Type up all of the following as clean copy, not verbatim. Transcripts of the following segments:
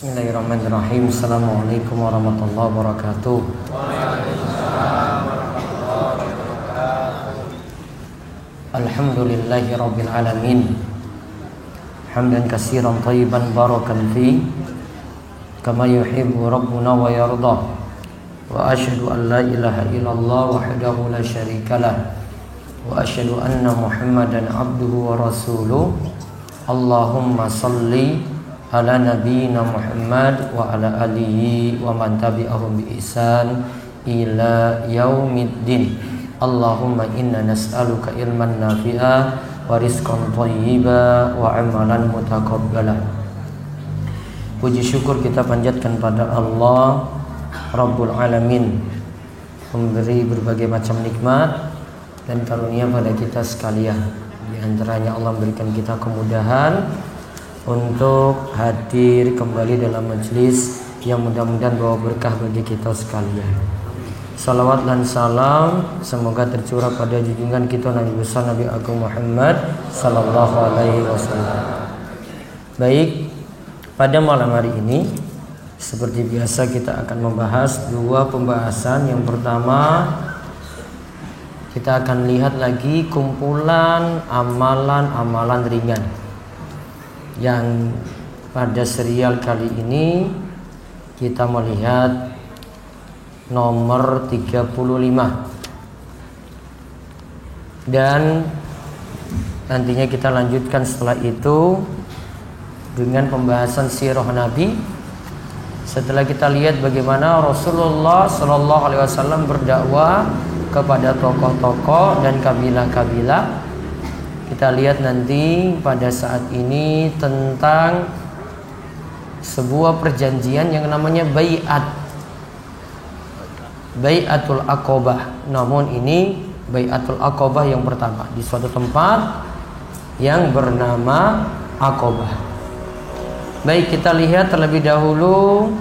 Bismillahirrahmanirrahim. Assalamualaikum warahmatullahi wabarakatuh. Alhamdulillahi rabbil alamin. Hamdan katsiran thayyiban barakan fi kama yuhibbu rabbuna wa yarda. Wa asyhadu an la ilaha illallah wahdahu la syarikalah. Wa asyhadu anna Muhammadan abduhu wa rasuluh. Allahumma salli ala nabiyyina Muhammad wa ala alihi wa man tabi'ahum bi ihsan ila yaumiddin. Allahumma inna nas'aluka ilman nafi'a wa rizqan thayyiba wa amalan mutaqabbala. Puji syukur kita panjatkan pada Allah Rabbul Alamin, memberi berbagai macam nikmat dan karunia pada kita sekalian. Di antaranya Allah memberikan kita kemudahan untuk hadir kembali dalam majelis yang mudah-mudahan bawa berkah bagi kita sekalian. Salawat dan salam semoga tercurah pada junjungan kita Nabi besar Nabi Agung Muhammad sallallahu alaihi wasallam. Baik, pada malam hari ini seperti biasa kita akan membahas dua pembahasan. Yang pertama, kita akan lihat lagi kumpulan amalan-amalan ringan yang pada serial kali ini kita melihat nomor 35, dan nantinya kita lanjutkan setelah itu dengan pembahasan sirah Nabi. Setelah kita lihat bagaimana Rasulullah Shallallahu Alaihi Wasallam berdakwah kepada tokoh-tokoh dan kabilah-kabilah, kita lihat nanti pada saat ini tentang sebuah perjanjian yang namanya Bai'atul Aqobah. Namun ini Bai'atul Aqobah yang pertama di suatu tempat yang bernama Aqobah. Baik, kita lihat terlebih dahulu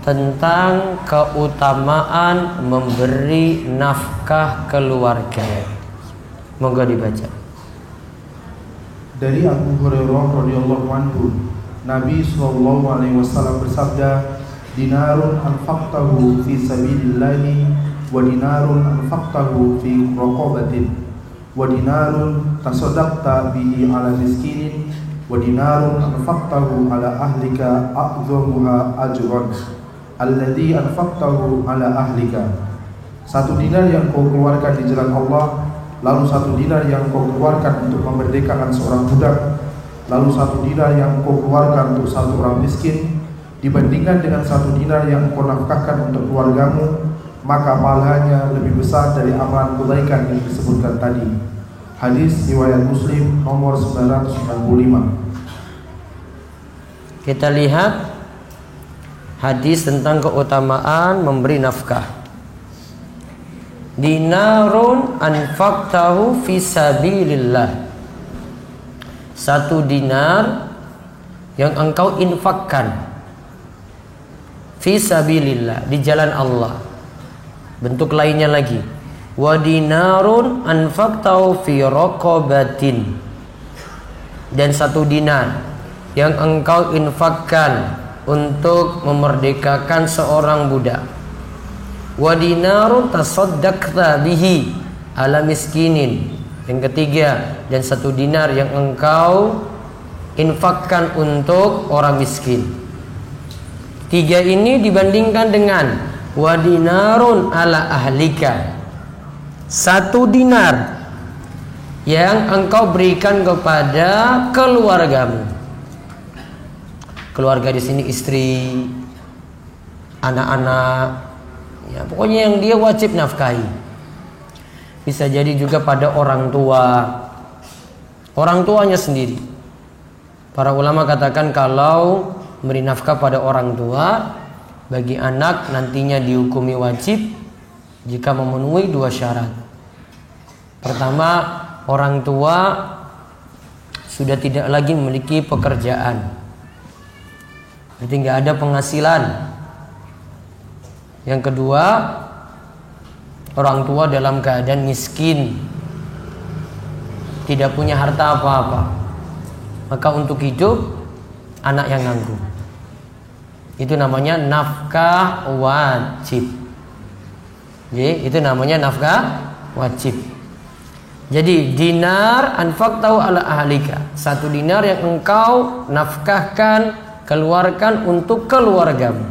tentang keutamaan memberi nafkah keluarga. Moga dibaca. Dari Abu Hurairah radhiyallahu anhu, Nabi sallallahu alaihi wasallam bersabda, "Dinarun anfaqtahu fi sabilillahi wa dinarun anfaqtahu fi raqabatin wa dinarun tasaddaqta bihi ala miskinin wa dinarun anfaqtahu ala ahlika a'dhamuha ajran alladhi anfaqtahu ala ahlika." Satu dinar yang kau keluarkan di jalan Allah, lalu satu dinar yang kau keluarkan untuk memerdekakan seorang budak, lalu satu dinar yang kau keluarkan untuk satu orang miskin, dibandingkan dengan satu dinar yang kau nafkahkan untuk keluargamu, maka pahalanya lebih besar dari amalan kebaikan yang disebutkan tadi. Hadis riwayat Muslim nomor 995. Kita lihat hadis tentang keutamaan memberi nafkah. Dinarun anfaqtahu fi sabilillah. Satu dinar yang engkau infakkan fi sabilillah, di jalan Allah. Bentuk lainnya lagi, wa dinarun anfaqtahu fi raqabatin. Dan satu dinar yang engkau infakkan untuk memerdekakan seorang budak. Wa dinarun tasaddaqta bihi ala miskinin. Yang ketiga, dan satu dinar yang engkau infakkan untuk orang miskin. Tiga ini dibandingkan dengan wa dinarun ala ahlika. Satu dinar yang engkau berikan kepada keluargamu. Keluarga di sini istri, anak-anak, ya, pokoknya yang dia wajib nafkahi. Bisa jadi juga pada orang tuanya sendiri. Para ulama katakan kalau memberi nafkah pada orang tua, bagi anak nantinya dihukumi wajib jika memenuhi dua syarat. Pertama, orang tua sudah tidak lagi memiliki pekerjaan, berarti nggak ada penghasilan. Yang kedua, orang tua dalam keadaan miskin, tidak punya harta apa-apa, maka untuk hidup anak yang nanggung. Itu namanya nafkah wajib. Jadi, itu namanya nafkah wajib. Jadi dinar anfaqtahu ala ahlika, 1 dinar yang engkau nafkahkan, keluarkan untuk keluargamu.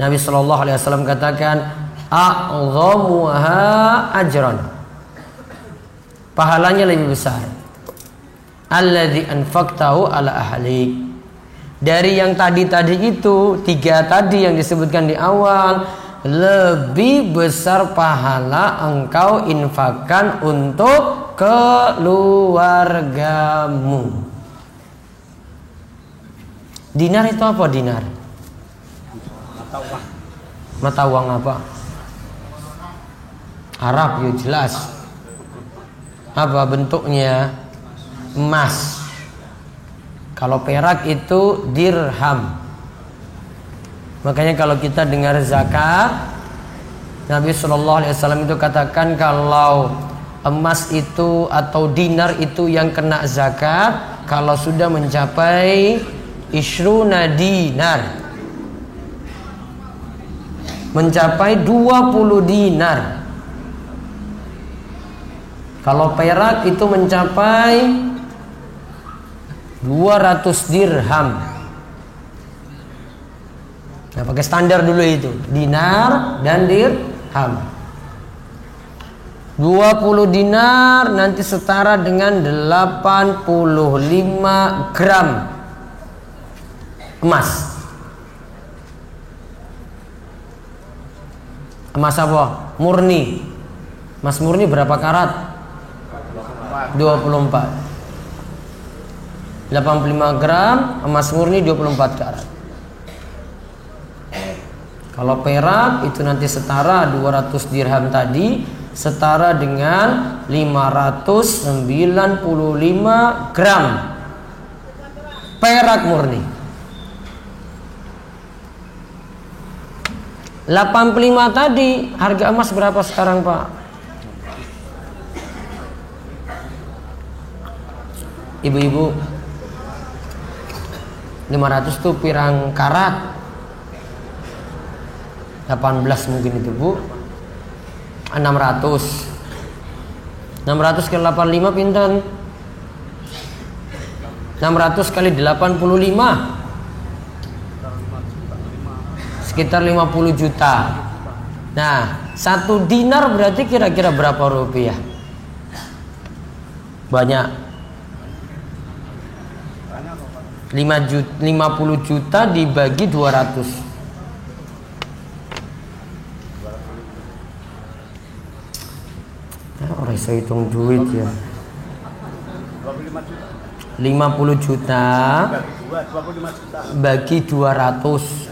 Nabi SAW katakan a'dhamuha ajran, pahalanya lebih besar, alladzi anfaqtahu ala ahlik, dari yang tadi itu 3 tadi yang disebutkan di awal, lebih besar pahala engkau infakkan untuk keluargamu. Dinar itu apa dinar? Mata uang apa? Arab ya jelas. Apa bentuknya? Emas. Kalau perak itu dirham. Makanya kalau kita dengar zakat, Nabi SAW itu katakan kalau emas itu atau dinar itu yang kena zakat, kalau sudah mencapai ishruna dinar, mencapai 20 dinar. Kalau perak itu mencapai 200 dirham. Nah, pakai standar dulu itu, dinar dan dirham. 20 dinar nanti setara dengan 85 gram emas. Emas apa? Murni. Emas murni berapa karat? 24. 85 gram emas murni 24 karat. Kalau perak itu nanti setara 200 dirham tadi, setara dengan 595 gram perak murni. 85 tadi harga emas berapa sekarang, Pak? Ibu-ibu, 500 tuh pirang karat? 18 mungkin itu, Bu. 600 kali 85 pinten? 600 kali 85 sekitar 50 juta. Nah, 1 dinar berarti kira-kira berapa rupiah? Banyak. 50 juta dibagi 200. Orang saya hitung duit ya. 50 juta bagi 200.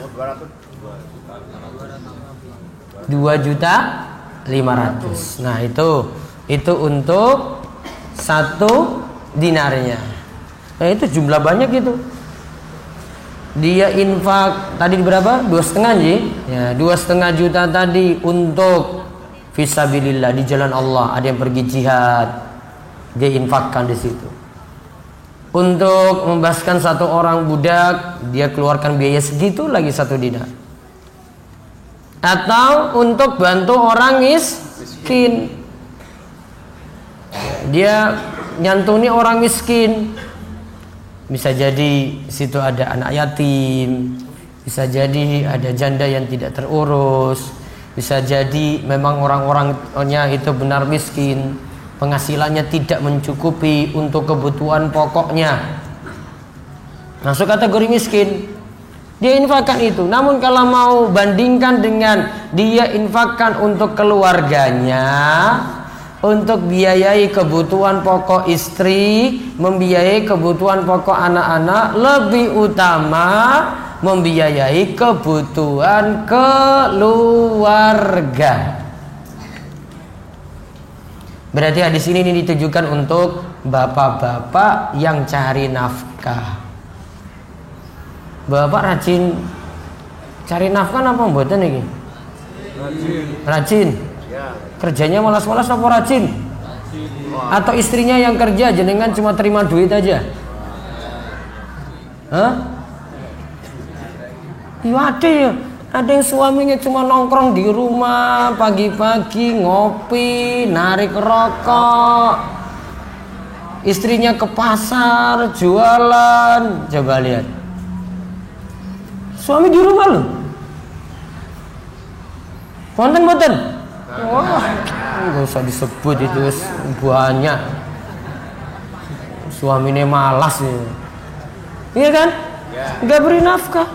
2.500.000. Nah, itu untuk 1 dinarnya. Nah, itu jumlah banyak itu. Dia infak tadi berapa? 2,5 ya, 2,5 juta tadi untuk fisabilillah, di jalan Allah. Ada yang pergi jihad, dia infakkan di situ. Untuk membebaskan 1 orang budak, dia keluarkan biaya segitu lagi 1 dinar. Atau untuk bantu orang miskin, dia nyantuni orang miskin. Bisa jadi situ ada anak yatim, bisa jadi ada janda yang tidak terurus, bisa jadi memang orang-orangnya itu benar miskin, penghasilannya tidak mencukupi untuk kebutuhan pokoknya, masuk kategori miskin. Dia infakkan itu. Namun kalau mau bandingkan dengan dia infakkan untuk keluarganya, untuk biayai kebutuhan pokok istri, membiayai kebutuhan pokok anak-anak, lebih utama membiayai kebutuhan keluarga. Berarti hadis ini ditujukan untuk bapak-bapak yang cari nafkah. Bapak rajin cari nafkah apa mboten iki? Rajin. Kerjanya malas-malas apa rajin? Atau istrinya yang kerja jenengan cuma terima duit aja? Hah? Ya ada ya. Ada yang suaminya cuma nongkrong di rumah pagi-pagi ngopi, narik rokok. Istrinya ke pasar jualan. Coba lihat. Suami di rumah loh. Wonten. Wah, nggak usah disebut itu banyak. Suaminya malas ya. Iya kan? Nggak beri nafkah.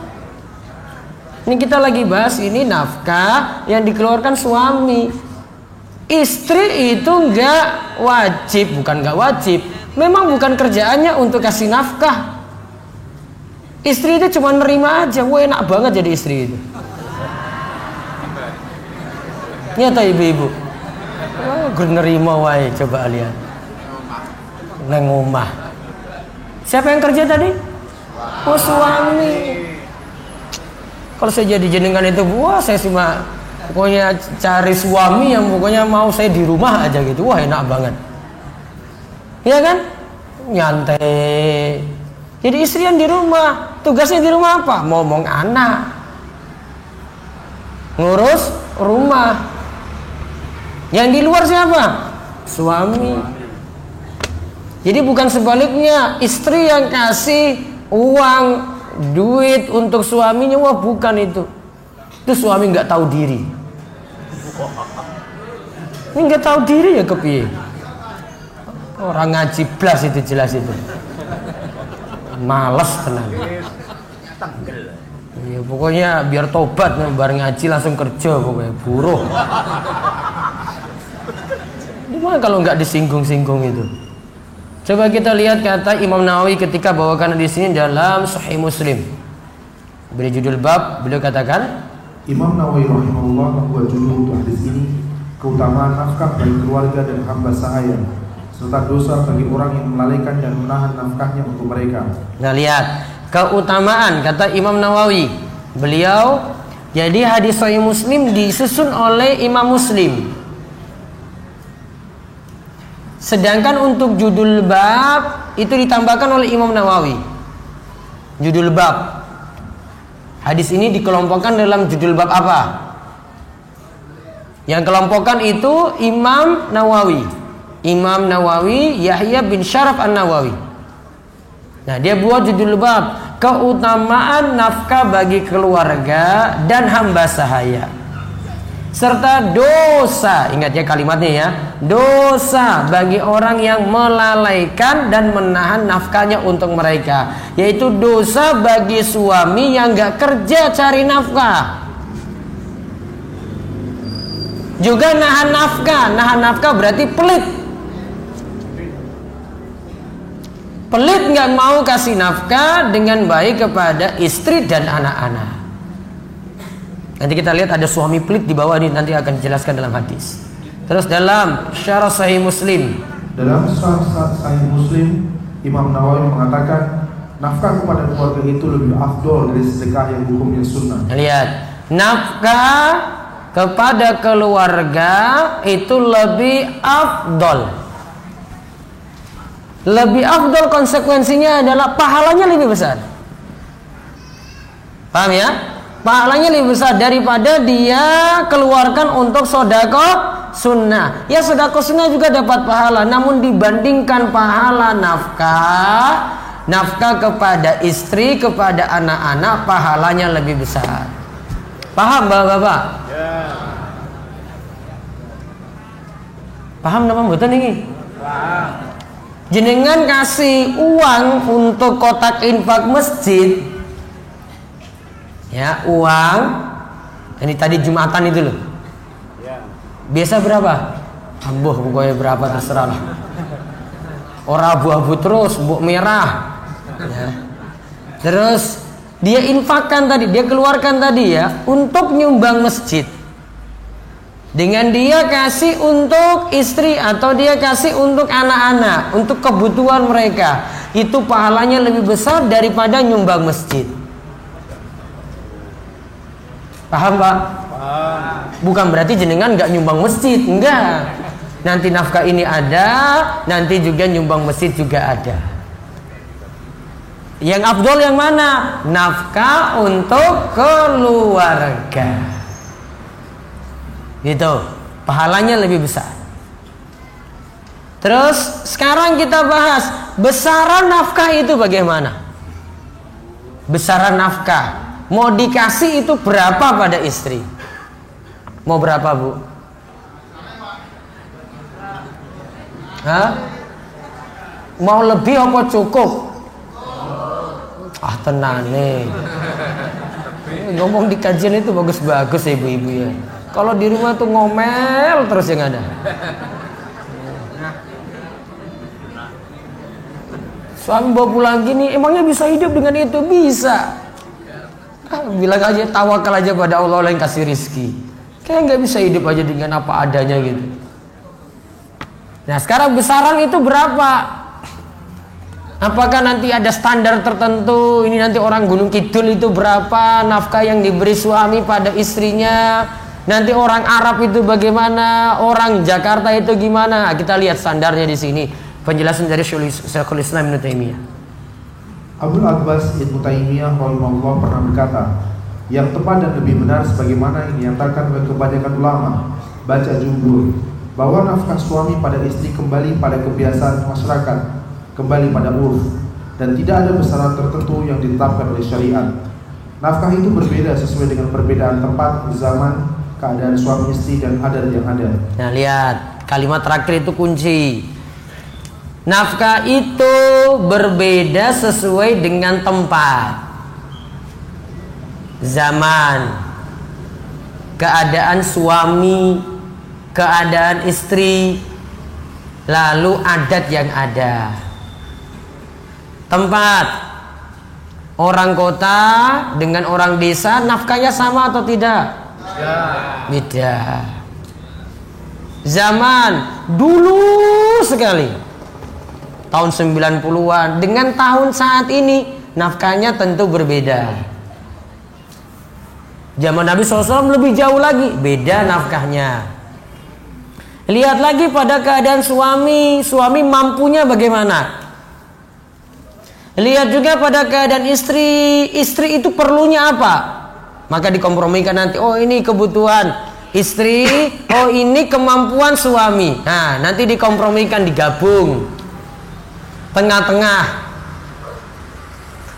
Ini kita lagi bahas ini nafkah yang dikeluarkan suami. Istri itu nggak wajib, bukan nggak wajib. Memang bukan kerjaannya untuk kasih nafkah. Istri itu cuma nerima aja. Wah, enak banget jadi istri itu. Nyata ibu-ibu. Oh, nerima wae, coba lihat. Neng omah. Siapa yang kerja tadi? Oh, suami. Kalau saya jadi jenengan itu, wah saya cuma pokoknya cari suami yang pokoknya mau saya di rumah aja gitu. Wah, enak banget. Iya kan? Nyantai. Jadi istri yang di rumah, tugasnya di rumah apa? Ngomong anak. Ngurus rumah. Yang di luar siapa? Suami. Jadi bukan sebaliknya, istri yang kasih uang duit untuk suaminya, wah bukan itu. Itu suami nggak tahu diri. Ini nggak tahu diri ya kepiye. Orang ngaji blas itu jelas itu. Males tenang. Ya, pokoknya biar tobat bareng ngaji langsung kerja pokoknya buruh. Gimana kalau nggak disinggung-singgung itu? Coba kita lihat kata Imam Nawawi ketika bawakan di sini dalam Sahih Muslim. Beri judul bab, beliau katakan, Imam Nawawi rahimahullah membuat judul untuk hadis ini keutamaan nafkah bagi keluarga dan hamba sahaya, serta dosa bagi orang yang melalaikan dan menahan nafkahnya untuk mereka. Nah lihat keutamaan kata Imam Nawawi. Beliau jadi hadis Sahih Muslim disusun oleh Imam Muslim. Sedangkan untuk judul bab itu ditambahkan oleh Imam Nawawi. Judul bab. Hadis ini dikelompokkan dalam judul bab apa? Yang kelompokkan itu Imam Nawawi. Imam Nawawi Yahya bin Syaraf An-Nawawi. Nah, dia buat judul bab keutamaan nafkah bagi keluarga dan hamba sahaya. Serta dosa, ingat ya kalimatnya ya, dosa bagi orang yang melalaikan dan menahan nafkahnya untuk mereka, yaitu dosa bagi suami yang gak kerja cari nafkah. Juga nahan nafkah berarti pelit. Pelit gak mau kasih nafkah dengan baik kepada istri dan anak-anak. Nanti kita lihat ada suami pelit di bawah ini, nanti akan dijelaskan dalam hadis. Terus dalam Syarah Sahih Muslim. Dalam Syarah Sahih Muslim, Imam Nawawi mengatakan nafkah kepada keluarga itu lebih afdol dari sedekah yang hukumnya sunnah. Lihat, nafkah kepada keluarga itu lebih afdol. Lebih afdol konsekuensinya adalah pahalanya lebih besar. Paham ya? Pahalanya lebih besar daripada dia keluarkan untuk sedekah sunnah. Ya sedekah sunnah juga dapat pahala, namun dibandingkan pahala nafkah kepada istri, kepada anak-anak, pahalanya lebih besar. Paham bapak-bapak? Ya. Paham nama mboten ini? Paham. Jenengan kasih uang untuk kotak infak masjid. Ya, uang ini tadi Jumatan itu loh. Ya. Biasa berapa? Ambuh pokoknya berapa terserah lah. Orang abu-abu terus, bu merah. Ya. Terus dia infakkan tadi, dia keluarkan tadi ya untuk nyumbang masjid. Dengan dia kasih untuk istri atau dia kasih untuk anak-anak, untuk kebutuhan mereka, itu pahalanya lebih besar daripada nyumbang masjid. Paham Pak? Paham. Bukan berarti jenengan nggak nyumbang masjid, enggak. Nanti nafkah ini ada, nanti juga nyumbang masjid juga ada. Yang afdol yang mana? Nafkah untuk keluarga. Gitu. Pahalanya lebih besar. Terus sekarang kita bahas besaran nafkah itu bagaimana? Besaran nafkah mau dikasih itu berapa pada istri? Mau berapa, Bu? Hah? Mau lebih apa cukup? Ah, tenang nih. Ngomong di kajian itu bagus-bagus ya ibu-ibu ya. Kalau di rumah tuh ngomel terus yang ada. Suami bawa pulang gini, emangnya bisa hidup dengan itu? Bisa. Bilang aja, tawakal aja pada Allah yang kasih rizki. Kayak nggak bisa hidup aja dengan apa adanya gitu. Nah sekarang besaran itu berapa? Apakah nanti ada standar tertentu? Ini nanti orang Gunung Kidul itu berapa nafkah yang diberi suami pada istrinya? Nanti orang Arab itu bagaimana? Orang Jakarta itu gimana? Kita lihat standarnya di sini. Penjelasan dari Syekhul Islam Ibnu Taimiyah. Abdul Abbas Ibnu Taimiyah rahimahullah pernah berkata, yang tepat dan lebih benar sebagaimana yang dinyatakan oleh kebanyakan ulama, baca jumhur, bahwa nafkah suami pada istri kembali pada kebiasaan masyarakat, kembali pada urf, dan tidak ada besaran tertentu yang ditetapkan oleh syariat. Nafkah itu berbeda sesuai dengan perbedaan tempat, zaman, keadaan suami istri dan adat yang ada. Nah lihat, kalimat terakhir itu kunci. Nafkah itu berbeda sesuai dengan tempat, zaman, keadaan suami, keadaan istri, lalu adat yang ada. Tempat, orang kota dengan orang desa nafkahnya sama atau tidak? Beda. Zaman dulu sekali, tahun 90-an dengan tahun saat ini nafkahnya tentu berbeda. Zaman Nabi SAW lebih jauh lagi, beda nafkahnya. Lihat lagi pada keadaan suami mampunya bagaimana. Lihat juga pada keadaan istri itu perlunya apa. Maka dikompromikan nanti, oh ini kebutuhan istri, oh ini kemampuan suami. Nah nanti dikompromikan, digabung tengah-tengah.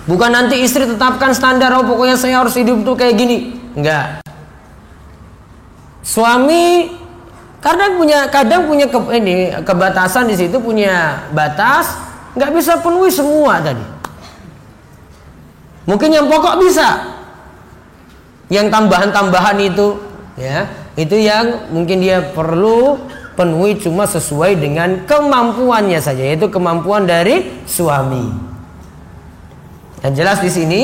Bukan nanti istri tetapkan standar, oh pokoknya saya harus hidup tuh kayak gini. Enggak. Suami kadang punya kebatasan di situ, punya batas, nggak bisa penuhi semua tadi. Mungkin yang pokok bisa, yang tambahan-tambahan itu, ya, itu yang mungkin dia perlu penuhi cuma sesuai dengan kemampuannya saja, yaitu kemampuan dari suami. Dan jelas di sini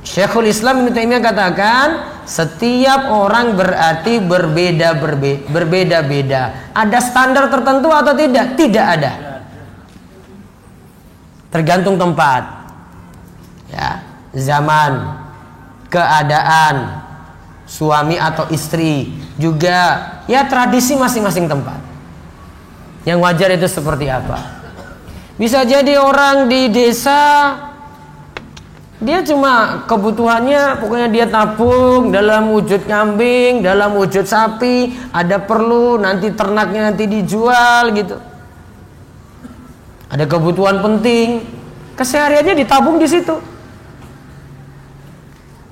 Syekhul Islam Ibnu Taimiyah katakan setiap orang berarti berbeda-beda. Ada standar tertentu atau tidak? Tidak ada. Tergantung tempat, ya, zaman, keadaan suami atau istri, juga ya tradisi masing-masing tempat. Yang wajar itu seperti apa? Bisa jadi orang di desa dia cuma kebutuhannya pokoknya dia tabung dalam wujud kambing, dalam wujud sapi, ada perlu nanti ternaknya nanti dijual gitu. Ada kebutuhan penting, kesehariannya ditabung di situ.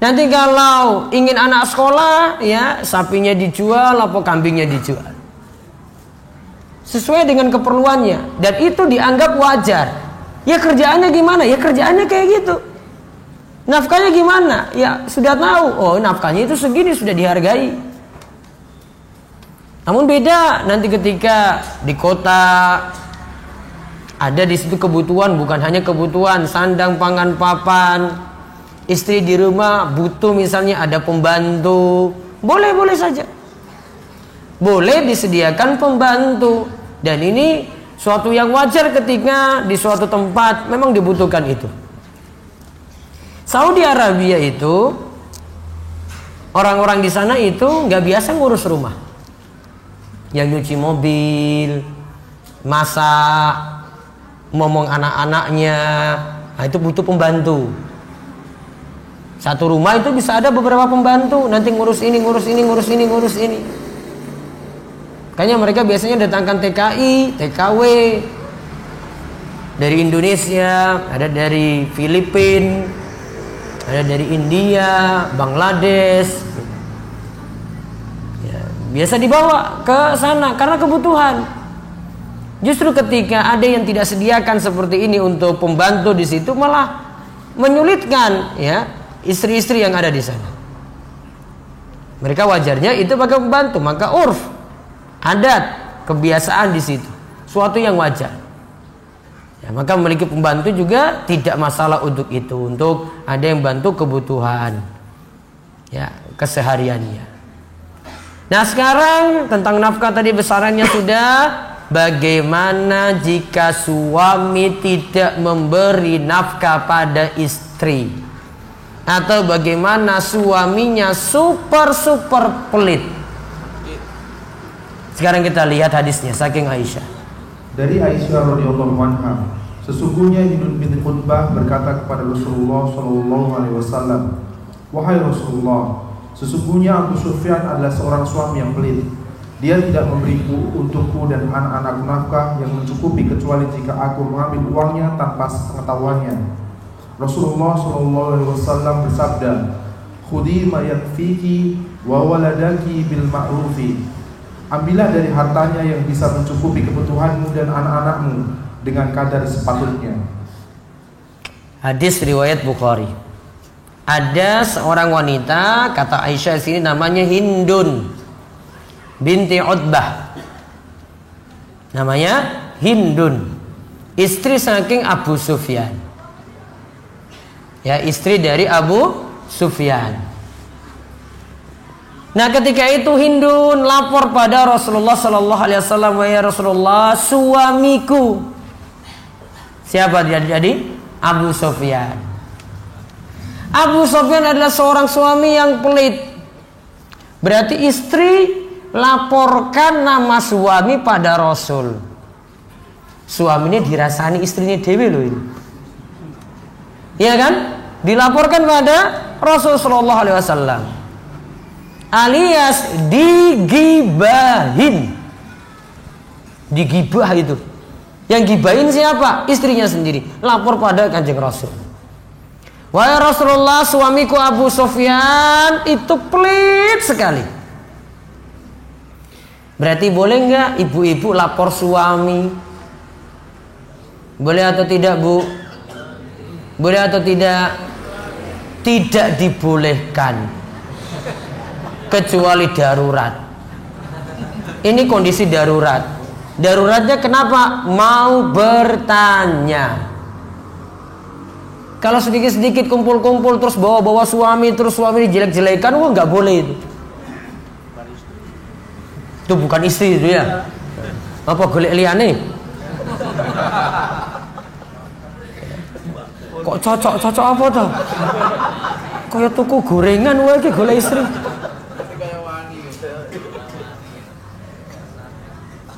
Nanti kalau ingin anak sekolah, ya sapinya dijual atau kambingnya dijual. Sesuai dengan keperluannya. Dan itu dianggap wajar. Ya kerjaannya gimana? Ya kerjaannya kayak gitu. Nafkahnya gimana? Ya sudah tahu. Oh nafkahnya itu segini, sudah dihargai. Namun beda nanti ketika di kota, ada di situ kebutuhan, bukan hanya kebutuhan sandang, pangan, papan. Istri di rumah butuh misalnya ada pembantu, boleh saja, boleh disediakan pembantu. Dan ini suatu yang wajar ketika di suatu tempat memang dibutuhkan itu. Saudi Arabia itu orang-orang di sana itu nggak biasa ngurus rumah, yang nyuci mobil, masak, ngomong anak-anaknya, Nah, itu butuh pembantu. Satu rumah itu bisa ada beberapa pembantu, nanti ngurus ini, ngurus ini, ngurus ini, ngurus ini. Makanya mereka biasanya datangkan TKI, TKW dari Indonesia, ada dari Filipina, ada dari India, Bangladesh. Ya, biasa dibawa ke sana karena kebutuhan. Justru ketika ada yang tidak sediakan seperti ini untuk pembantu di situ, malah menyulitkan ya istri-istri yang ada di sana. Mereka wajarnya itu pakai pembantu, maka urf, adat, kebiasaan di situ, suatu yang wajar. Ya, maka memiliki pembantu juga tidak masalah untuk itu, untuk ada yang bantu kebutuhan ya kesehariannya. Nah, sekarang tentang nafkah tadi besarannya sudah. Bagaimana jika suami tidak memberi nafkah pada istri? Atau bagaimana suaminya super pelit? Sekarang kita lihat hadisnya saking Aisyah. Dari Aisyah radhiyallahu anha, sesungguhnya Hind binti Utbah berkata kepada Rasulullah sallallahu alaihi wasallam, "Wahai Rasulullah, sesungguhnya Abu Sufyan adalah seorang suami yang pelit. Dia tidak memberiku untukku dan anak-anakku nafkah yang mencukupi kecuali jika aku mengambil uangnya tanpa sepengetahuannya." Rasulullah sallallahu alaihi wasallam bersabda, "Khudhi ma yakfiki wa waladaki bil ma'rufi." Ambillah dari hartanya yang bisa mencukupi kebutuhanmu dan anak-anakmu dengan kadar sepatutnya. Hadis riwayat Bukhari. Ada seorang wanita, kata Aisyah sini namanya Hindun binti Utbah. Namanya Hindun, istri saking Abu Sufyan. Ya, istri dari Abu Sufyan. Nah, ketika itu Hindun lapor pada Rasulullah sallallahu alaihi wasallam, "Wahai Rasulullah, suamiku." Siapa dia jadi? Abu Sufyan. Abu Sufyan adalah seorang suami yang pelit. Berarti istri laporkan nama suami pada Rasul. Suaminya dirasani istrinya dewe loh ini. Iya kan? Dilaporkan pada Rasul sallallahu alaihi wasallam. Alias digibahin. Digibah itu. Yang gibahin siapa? Istrinya sendiri. Lapor pada Kanjeng Rasul. Wahai Rasulullah, suamiku Abu Sufyan itu pelit sekali. Berarti boleh nggak ibu-ibu lapor suami? Boleh atau tidak, Bu? Boleh atau tidak? Tidak dibolehkan, kecuali darurat. Ini kondisi darurat. Daruratnya kenapa? Mau bertanya. Kalau sedikit-sedikit kumpul-kumpul terus bawa-bawa suami, terus suami dijelek-jelekan, wah nggak boleh itu. Itu bukan istri itu ya. Apa golek liyane? Kok cocok apa toh? Kaya tuku gorengan wae iki golek istri.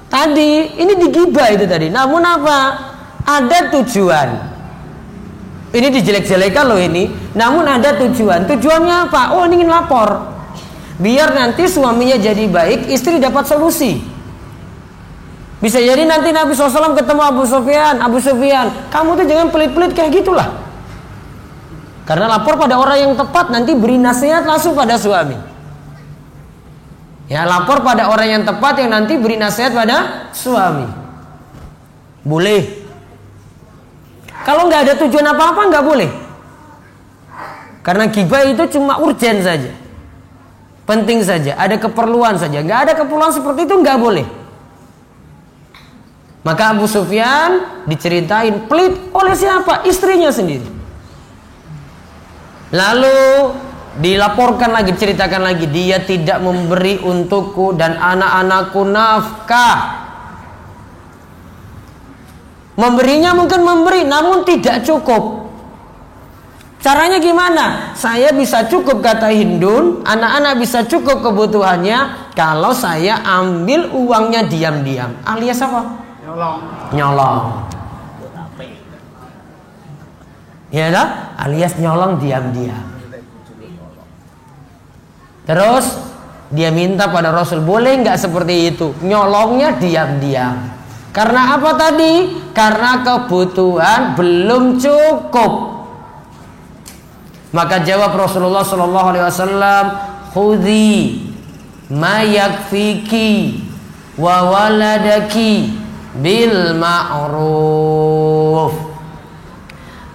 Tadi ini digibah itu tadi. Namun apa? Ada tujuan. Ini dijelek-jelekan loh ini. Namun ada tujuan. Tujuannya apa? Oh, ini ingin lapor. Biar nanti suaminya jadi baik, istri dapat solusi. Bisa jadi nanti Nabi SAW ketemu Abu Sufyan. Abu Sufyan, kamu tuh jangan pelit-pelit kayak gitulah. Karena lapor pada orang yang tepat, nanti beri nasihat langsung pada suami. Ya, lapor pada orang yang tepat yang nanti beri nasihat pada suami. Boleh. Kalau nggak ada tujuan apa-apa nggak boleh. Karena ghibah itu cuma urgen saja, penting saja, ada keperluan saja. Nggak ada keperluan seperti itu nggak boleh. Maka Abu Sufyan diceritain pelit oleh siapa? Istrinya sendiri. Lalu dilaporkan lagi, ceritakan lagi, dia tidak memberi untukku dan anak-anakku nafkah. Memberinya mungkin memberi, namun tidak cukup. Caranya gimana? Saya bisa cukup, kata Hindun, anak-anak bisa cukup kebutuhannya kalau saya ambil uangnya diam-diam. Alias apa? Nyolong. Ya lah, alias nyolong diam-diam. Terus dia minta pada Rasul, boleh nggak seperti itu? Nyolongnya diam-diam. Karena apa tadi? Karena kebutuhan belum cukup. Maka jawab Rasulullah Sallallahu Alaihi Wasallam, khudhi ma yakfiki wa waladaki bil ma'ruf.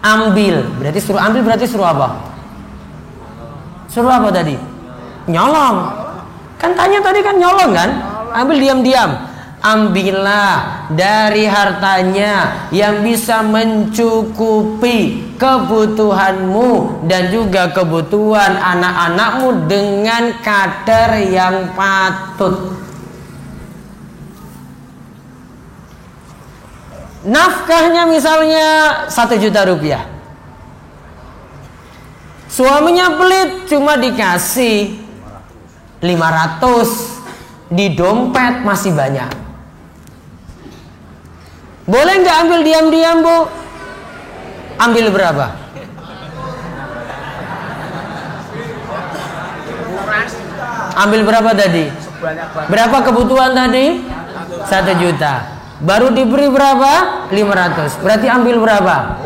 Ambil, berarti suruh ambil, berarti suruh apa? Suruh apa tadi? Nyolong. Kan tanya tadi kan nyolong kan? Ambil diam-diam. Ambillah dari hartanya yang bisa mencukupi kebutuhanmu dan juga kebutuhan anak-anakmu dengan kadar yang patut. Nafkahnya misalnya 1 juta rupiah. Suaminya pelit, cuma dikasih 500. Di dompet masih banyak. Boleh nggak ambil diam-diam, Bu? Ambil berapa? Ambil berapa tadi? Berapa kebutuhan tadi? 1 juta. Baru diberi berapa? 500. Berarti ambil berapa?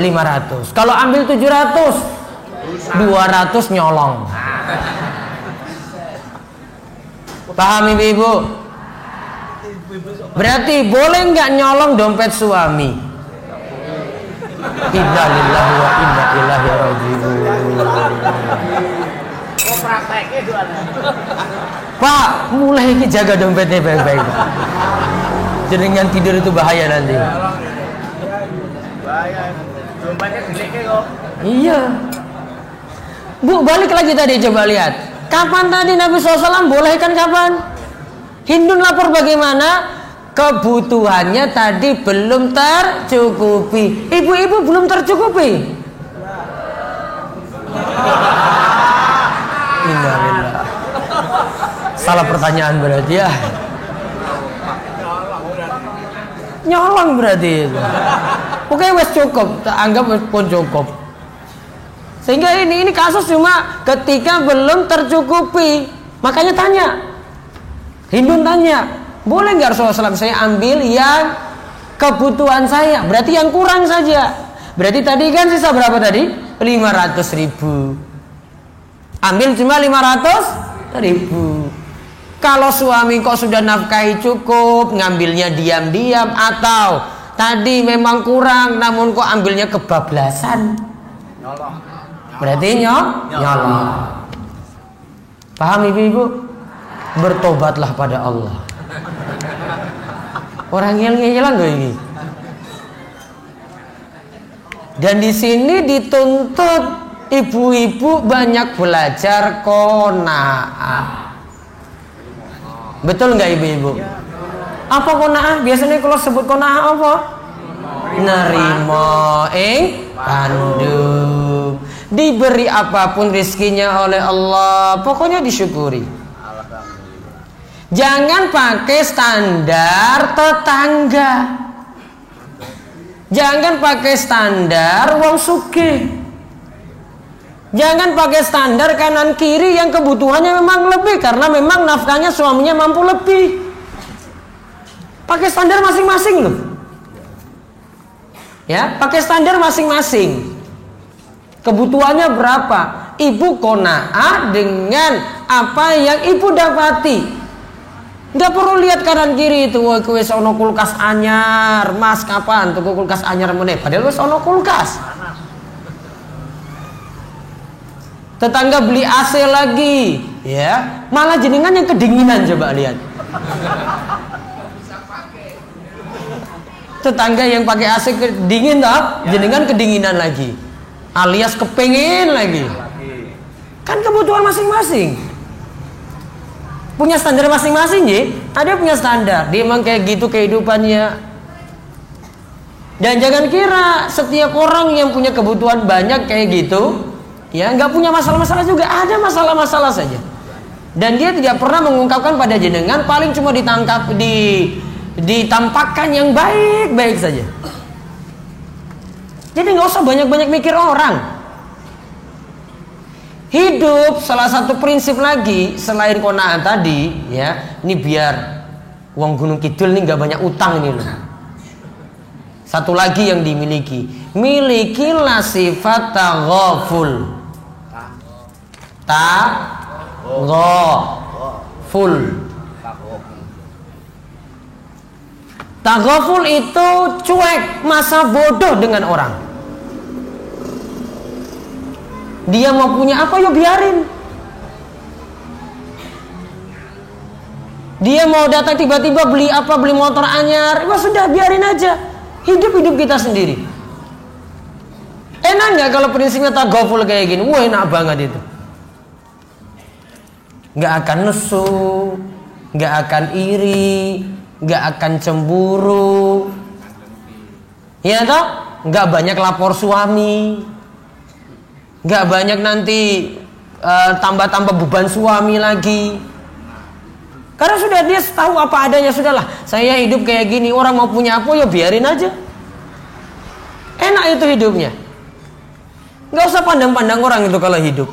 500. Kalau ambil 700, 200 nyolong. Paham ibu-ibu? Berarti boleh nggak nyolong dompet suami? Inna lillahi wa inna ilaihi raji'un. Pak, mulai ini jaga dompetnya baik-baik. Jenengan tidur itu bahaya nanti. Bahaya. Dompetnya gede kok. Iya. Bu, balik lagi tadi, coba lihat. Kapan tadi Nabi SAW bolehkan kapan? Hindun lapor bagaimana? Kebutuhannya tadi belum tercukupi. Ibu-ibu belum tercukupi. Innalillah. Salah pertanyaan berarti ya. Nyolong berarti itu. Oke, wes cukup. Anggap wes pun cukup. Sehingga ini kasus cuma ketika belum tercukupi. Makanya tanya. Hindun tanya, boleh nggak Rasulullah SAW saya ambil yang kebutuhan saya? Berarti yang kurang saja. Berarti tadi kan sisa berapa tadi? 500.000. Ambil cuma 500.000. Kalau suami kok sudah nafkahi cukup, ngambilnya diam-diam, atau tadi memang kurang namun kok ambilnya kebablasan, berarti nyolong. Paham ibu-ibu? Bertobatlah pada Allah. Orang ngeyel-ngeyelan loh ini. Dan di sini dituntut ibu-ibu banyak belajar qanaah. Betul nggak ibu-ibu? Apa qanaah? Biasanya kalau sebut qanaah apa? Nerimo kandung. Diberi apapun rizkinya oleh Allah, pokoknya disyukuri. Jangan pakai standar tetangga. Jangan pakai standar wong sugih. Jangan pakai standar kanan kiri yang kebutuhannya memang lebih karena memang nafkahnya suaminya mampu lebih. Pakai standar masing-masing loh. Ya, pakai standar masing-masing. Kebutuhannya berapa? Ibu qanaah dengan apa yang ibu dapati. Nggak perlu lihat kanan kiri itu. Wah, wis ono kulkas anyar, Mas kapan tuku kulkas anyar meneh? Padahal wis ono kulkas. Tetangga beli AC lagi, ya. Malah jenengan yang kedinginan, coba lihat. Tetangga yang pakai AC dingin toh, jenengan kedinginan lagi. Alias kepengen lagi. Kan kebutuhan masing-masing. Punya standar masing-masing ya. Ada punya standar. Dia emang kayak gitu kehidupannya. Dan jangan kira setiap orang yang punya kebutuhan banyak kayak gitu, ya nggak punya masalah-masalah juga. Ada masalah-masalah saja. Dan dia tidak pernah mengungkapkan pada jenengan, paling cuma ditampakkan yang baik-baik saja. Jadi nggak usah banyak-banyak mikir orang. Hidup salah satu prinsip lagi selain qanaah tadi, ya. Ini biar uang Gunung Kidul ini nggak banyak utang ini loh. Satu lagi yang dimiliki, milikilah sifat taghaful. Taghaful itu cuek, masa bodoh dengan orang. Dia mau punya apa, ya biarin. Dia mau datang tiba-tiba beli apa, beli motor anyar, ya sudah biarin aja. Hidup kita sendiri. Enak nggak kalau prinsipnya taghaful kayak gini? Wah, enak banget itu. Nggak akan nesu, nggak akan iri, nggak akan cemburu, ya toh? Nggak banyak lapor suami, nggak banyak nanti tambah-tambah beban suami lagi. Karena sudah dia tahu apa adanya, sudahlah. Saya hidup kayak gini, orang mau punya apa ya biarin aja. Enak itu hidupnya. Nggak usah pandang-pandang orang itu kalau hidup.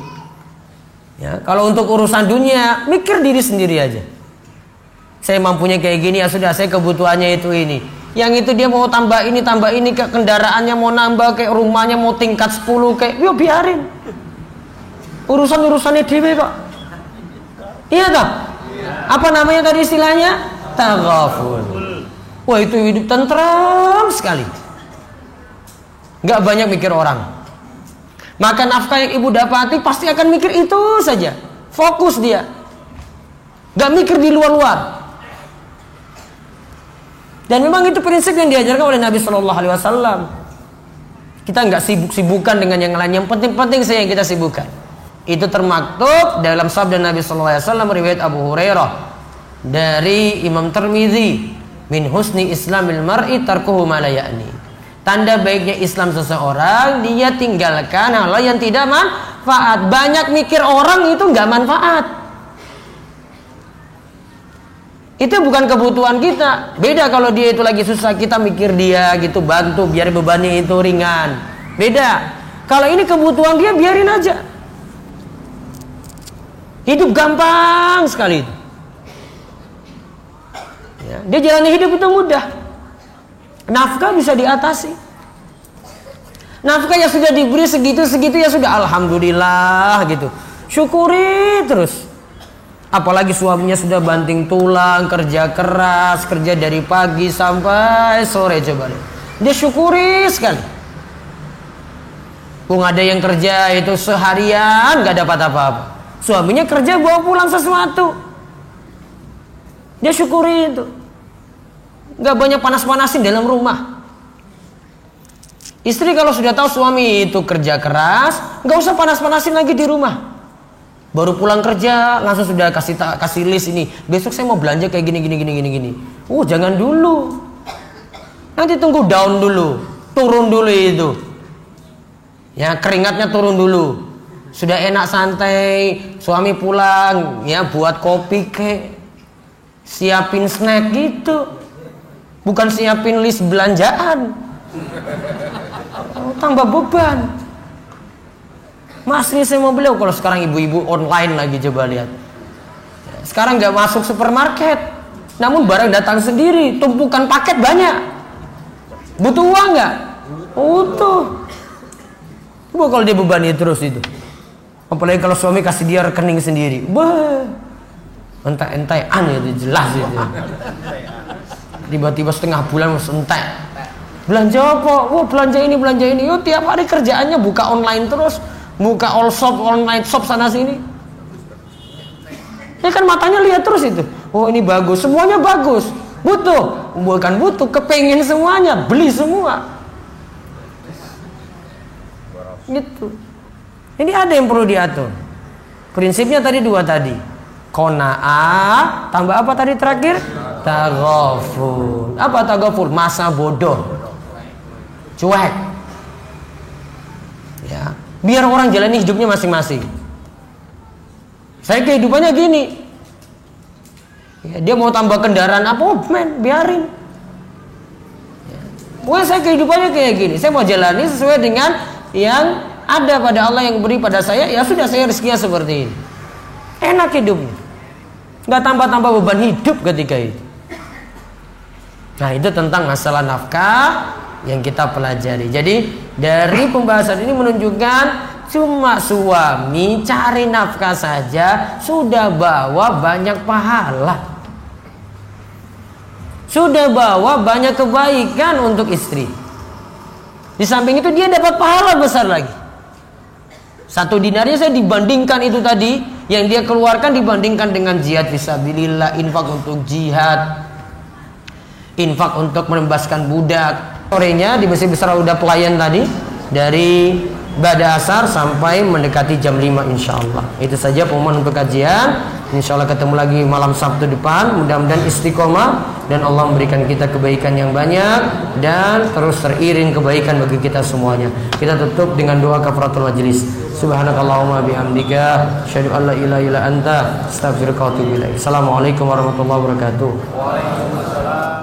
Ya, kalau untuk urusan dunia, mikir diri sendiri aja. Saya mampunya kayak gini, ya sudah, saya kebutuhannya itu ini. Yang itu dia mau tambah ini ke kendaraannya mau nambah, kayak rumahnya mau tingkat 10 kayak, yo biarin. Urusan-urusannya dewe kok. Iya toh? Apa namanya tadi istilahnya? Taghaful. Wah, itu hidup tentram sekali. Nggak banyak mikir orang. Maka nafkah yang ibu dapati pasti akan mikir itu saja. Fokus dia. Nggak mikir di luar-luar. Dan memang itu prinsip yang diajarkan oleh Nabi Shallallahu Alaihi Wasallam. Kita nggak sibuk-sibukan dengan yang lain. Yang penting-penting saja yang kita sibukkan. Itu termaktub dalam sabda Nabi Shallallahu Alaihi Wasallam riwayat Abu Hurairah dari Imam Tirmidzi, min husni islamil mar'i tarkuhu ma la ya'ni. Tanda baiknya Islam seseorang, dia tinggalkan hal yang tidak manfaat. Banyak mikir orang itu nggak manfaat. Itu bukan kebutuhan kita. Beda kalau dia itu lagi susah, kita mikir dia gitu, bantu biar bebannya itu ringan. Beda. Kalau ini kebutuhan dia, biarin aja. Hidup gampang sekali itu. Ya, dia jalani hidup itu mudah. Nafkah bisa diatasi. Nafkah yang sudah diberi segitu ya sudah, alhamdulillah gitu. Syukuri terus. Apalagi suaminya sudah banting tulang, kerja keras, kerja dari pagi sampai sore, coba. Dia syukuri sekali. Ada yang kerja itu seharian gak dapat apa-apa. Suaminya kerja bawa pulang sesuatu. Dia syukuri itu. Gak banyak panas-panasin dalam rumah. Istri kalau sudah tahu suami itu kerja keras, gak usah panas-panasin lagi di rumah. Baru pulang kerja langsung sudah kasih list ini. Besok saya mau belanja kayak gini. Jangan dulu. Nanti tunggu down dulu, turun dulu itu. Ya, keringatnya turun dulu. Sudah enak santai, suami pulang, ya buat kopi kek, siapin snack gitu. Bukan siapin list belanjaan. Tambah beban. Mas, ini saya mau beli. Kalau sekarang ibu-ibu online lagi, coba lihat. Sekarang nggak masuk supermarket, namun barang datang sendiri, tumpukan paket banyak. Butuh uang nggak? Butuh. Coba kalau dia bebani terus itu. Apalagi kalau suami kasih dia rekening sendiri. Wah, entai-entaian itu jelas itu. Tiba-tiba setengah bulan harus entek. Belanja apa? Wah, belanja ini. Yo, tiap hari kerjaannya buka online terus. Buka all shop, online shop sana sini. Ya kan matanya lihat terus itu. Oh, ini bagus, semuanya bagus. Butuh, bukan butuh, kepengen semuanya, beli semua. Gitu. Ini ada yang perlu diatur. Prinsipnya tadi dua tadi. Qanaah, tambah apa tadi terakhir? Taghaful. Apa taghaful? Masa bodoh. Cuek. Ya. Biar orang jalani hidupnya masing-masing. Saya kehidupannya gini. Ya, dia mau tambah kendaraan apa? Oh, biarin. Ya. Pokoknya saya kehidupannya kayak gini. Saya mau jalani sesuai dengan yang ada pada Allah yang beri pada saya. Ya sudah, saya rezekinya seperti ini. Enak hidupnya. Nggak tambah-tambah beban hidup ketika itu. Nah, itu tentang masalah nafkah yang kita pelajari. Jadi dari pembahasan ini menunjukkan cuma suami cari nafkah saja sudah bawa banyak pahala. Sudah bawa banyak kebaikan untuk istri. Di samping itu dia dapat pahala besar lagi. 1 dinarnya saya dibandingkan itu tadi yang dia keluarkan dibandingkan dengan jihad fisabilillah, infak untuk jihad, infak untuk membebaskan budak. Sorenya di Masjid Besar udah pelayan tadi dari Ba'da asar sampai mendekati jam 5 insyaallah. Itu saja pengumuman untuk kajian. Insyaallah ketemu lagi malam Sabtu depan. Mudah-mudahan istiqomah dan Allah memberikan kita kebaikan yang banyak dan terus teriring kebaikan bagi kita semuanya. Kita tutup dengan doa kafaratul majlis. Subhanakallahumma bihamdika asyhadu an la ilaha illa anta astaghfiruka wa atubu ilaik. Assalamualaikum warahmatullahi wabarakatuh. Waalaikumsalam.